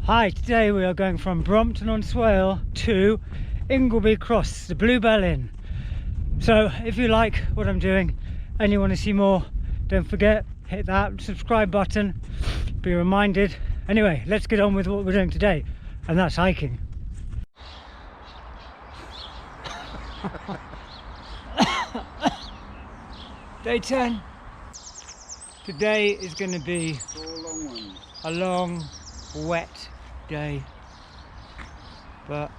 Hi, today we are going from Brompton on Swale to Ingleby Cross, the Bluebell Inn. So if you like what I'm doing and you want to see more, don't forget, hit that subscribe button, be reminded. Anyway, let's get on with what we're doing today, and that's hiking. Day 10. Today is going to be a long, wet day, but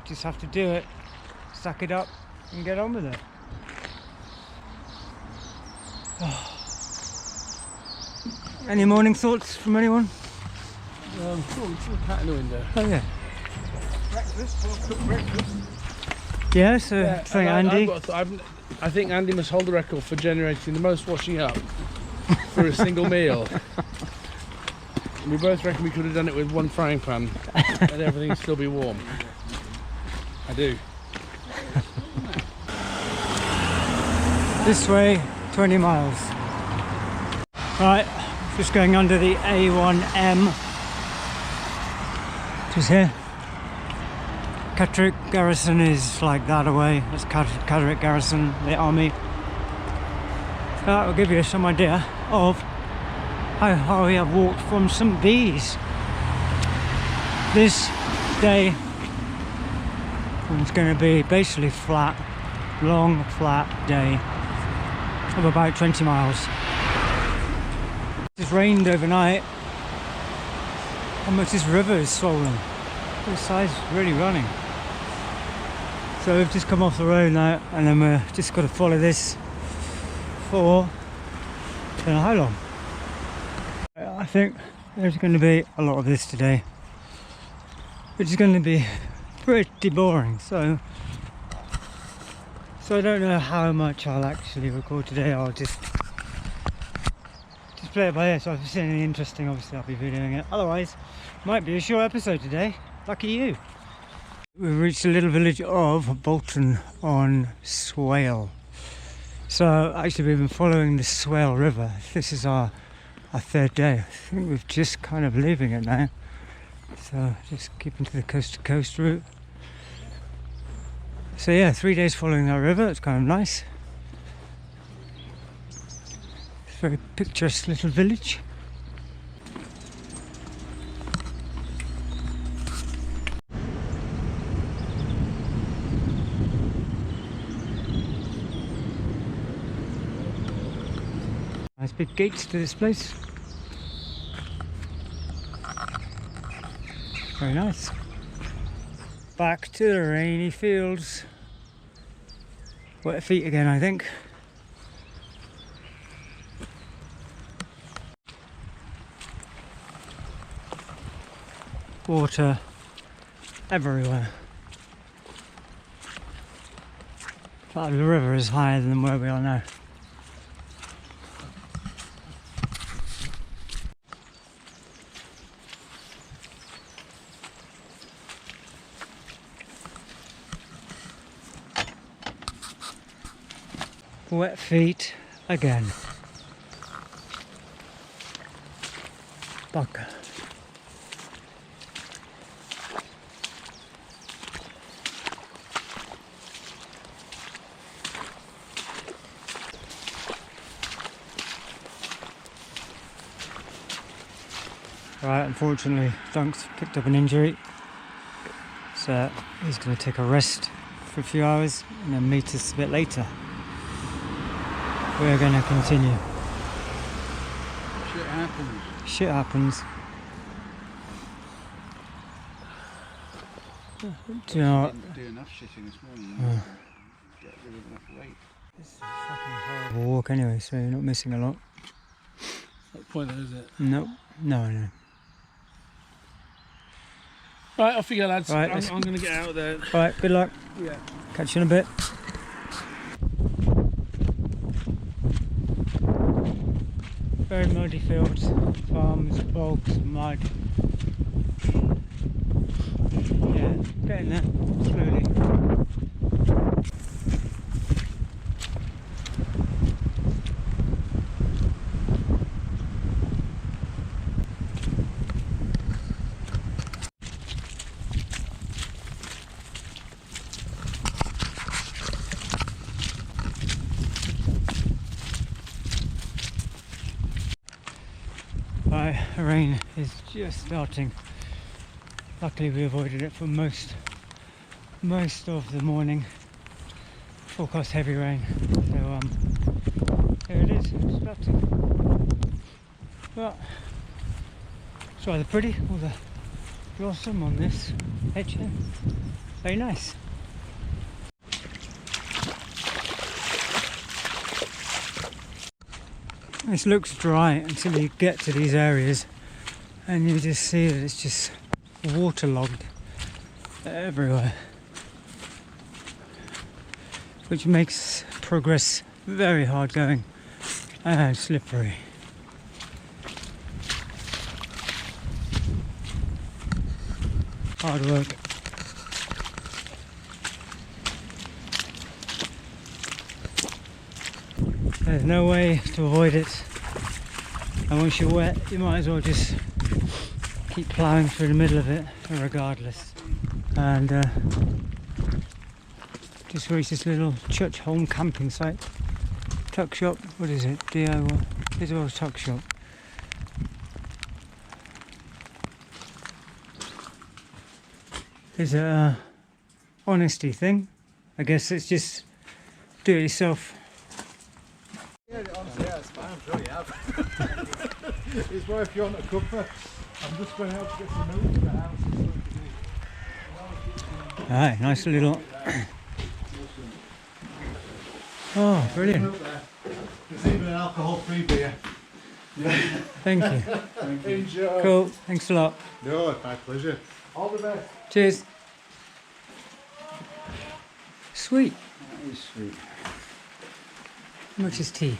just have to do it, suck it up and get on with it. Any morning thoughts from anyone? Cool, it's a cat in the window. Oh yeah. Breakfast, well cooked breakfast. Yeah, so thank Andy. I think Andy must hold the record for generating the most washing up for a single meal. We both reckon we could have done it with one frying pan and everything would still be warm. I do. This way, 20 miles. Right, just going under the A1M. Just here. Catterick Garrison is like that away. That's Catterick Garrison, the army. That will give you some idea of how we have walked from St. Bees. This day is going to be basically flat, long flat day of about 20 miles. It's rained overnight and this river is swollen. The side's really running. So we've just come off the road now, and then we're just got to follow this for I don't know how long. I think there's going to be a lot of this today, which is going to be pretty boring. So I don't know how much I'll actually record today. I'll just play it by ear. So if there's anything interesting, obviously I'll be videoing it. Otherwise, might be a short episode today. Lucky you. We've reached the little village of Brompton on Swale. So actually we've been following the Swale River. This is our third day. I think we're just kind of leaving it now. So just keeping to the coast to coast route. So yeah, 3 days following that river. It's kind of nice. It's a very picturesque little village. Nice big gates to this place. Very nice. Back to the rainy fields. Wet feet again, I think. Water everywhere. In fact, the river is higher than where we are now. Wet feet again. Bugger. Right, unfortunately Dunk's picked up an injury, so he's going to take a rest for a few hours and then meet us a bit later. We're going to continue. Shit happens. Shit happens. Do you know what? Didn't do enough shitting this morning. Get rid of enough weight. This is a fucking horrible walk anyway, so you're not missing a lot. Not the point though, is it? Nope. No. Right, off you go, lads. Right, I'm going to get out there. Alright, good luck. Yeah. Catch you in a bit. Very muddy fields, farms, bogs, mud. Yeah, getting there, slowly. Right, rain is just starting. Luckily we avoided it for most of the morning. Forecast heavy rain. So here it is, it's starting. But it's rather pretty, all the blossom on this hedge here. Very nice. This looks dry until you get to these areas and you just see that it's just waterlogged everywhere, which makes progress very hard going and slippery. Hard work. There's no way to avoid it, and once you're wet you might as well just keep ploughing through the middle of it regardless. And just reached this little church home camping site, tuck shop, what is it, DIY, Israel tuck shop. Is a honesty thing, I guess. It's just do it yourself. Yeah, honestly, yeah, it's fine. I'm sure you have. It's where if you want a cuppa, I'm just going out to get some milk to the house. Alright, nice little. Oh, brilliant. There's even an alcohol-free beer. Thank you. Enjoy. Cool, thanks a lot. No, it's my pleasure. All the best. Cheers. Sweet. That is sweet. How much is tea?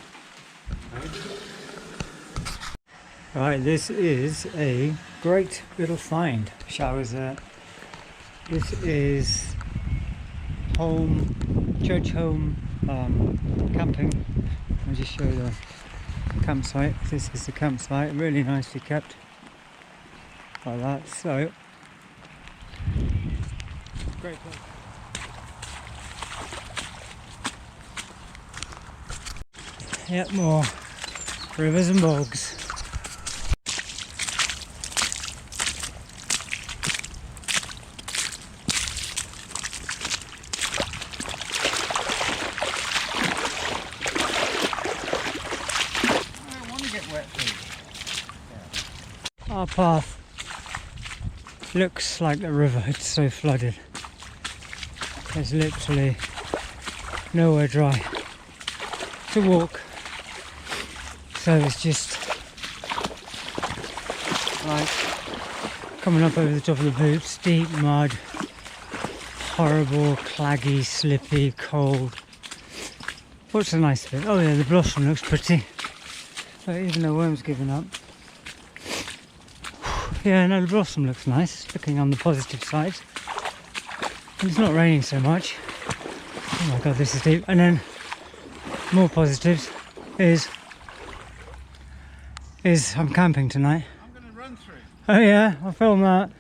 Right, this is a great little find. Showers there. This is church home camping. I'll just show you the campsite. This is the campsite, really nicely kept. Like that, so great place. Yep, more rivers and bogs. I don't want to get wet feet. Our path looks like the river, it's so flooded. There's literally nowhere dry to walk. So it's just like coming up over the top of the boots, deep mud, horrible, claggy, slippy, cold. What's the nice bit? Oh yeah, the blossom looks pretty. But even the worm's given up. Yeah, no, the blossom looks nice, looking on the positive side. And it's not raining so much. Oh my god, this is deep. And then more positives is I'm camping tonight. I'm going to run through. Oh yeah, I'll film that.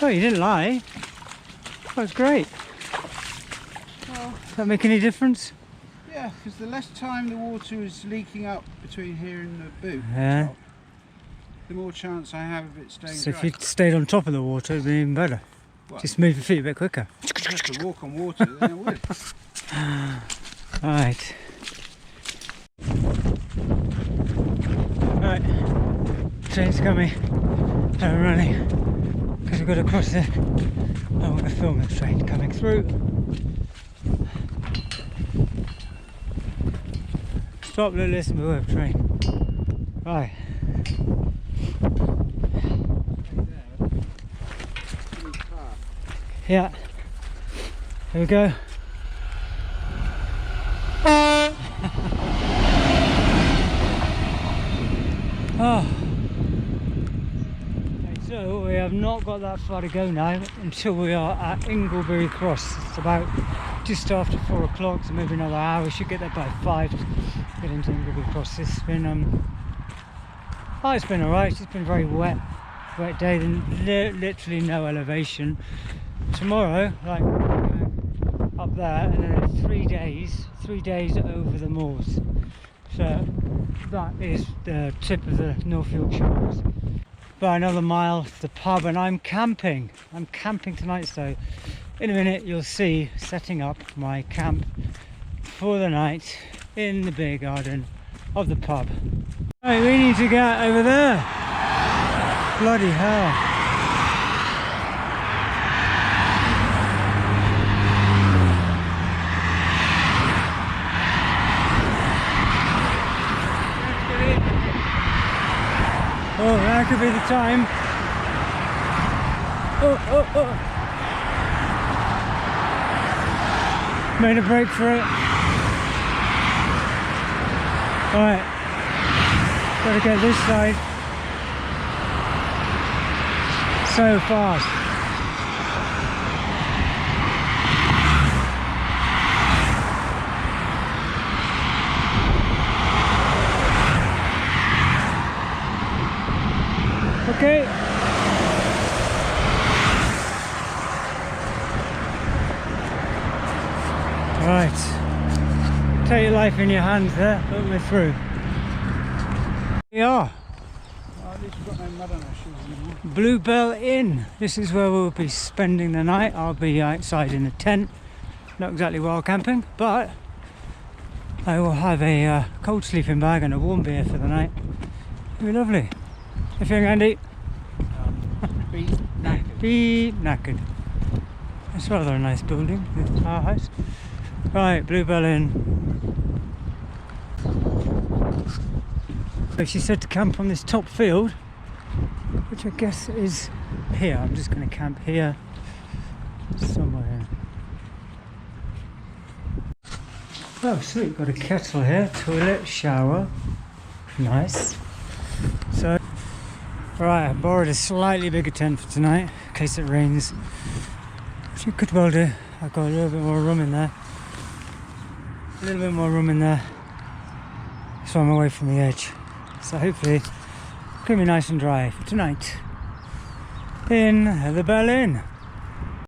Oh, you didn't lie. That was great. Well, Does that make any difference? yeah, because the less time the water is leaking up between here and the boot, Yeah. top, the more chance I have of it staying So dry. if you'd stayed on top of the water, it'd be even better. Well, Just move your feet a bit quicker. if I have to walk on water, then I would. Right. Right. Train's coming. I'm running. Because we've got to cross it. I want to film the train coming through. Stop, listen, we have a train. Right. Yeah. Here we go. Oh. Okay, so we have not got that far to go now until we are at Ingleby Cross. It's about just after 4 o'clock, so maybe another hour. We should get there by 5. Get into Ingleby Cross. It's been alright. It's been very wet wet day, then literally no elevation. Tomorrow, like up there, and then it's 3 days over the moors. So that is the tip of the North Yorkshire moors. About another mile to the pub, and I'm camping tonight, so in a minute you'll see setting up my camp for the night in the beer garden of the pub. Right, we need to get over there. Bloody hell. Oh, that could be the time. Oh. Made a break for it. Alright. Gotta get this side. So fast. Okay. Right. Take your life in your hands there, but we're through. We are. Well, at least we've got no mud on our shoes anymore. Bluebell Inn. This is where we'll be spending the night. I'll be outside in a tent. Not exactly wild camping, but I will have a cold sleeping bag and a warm beer for the night. It'll be lovely. If you're Andy. Be knackered. Be knackered. It's rather a nice building, this our house. Right, Bluebell Inn. So she said to camp on this top field, which I guess is here. I'm just going to camp here somewhere. Oh sweet, got a kettle here, toilet, shower, nice. So, right, I borrowed a slightly bigger tent for tonight in case it rains, which it could well do. I've got a little bit more room in there. So I'm away from the edge. So hopefully it's going to be nice and dry for tonight in the Bell Inn.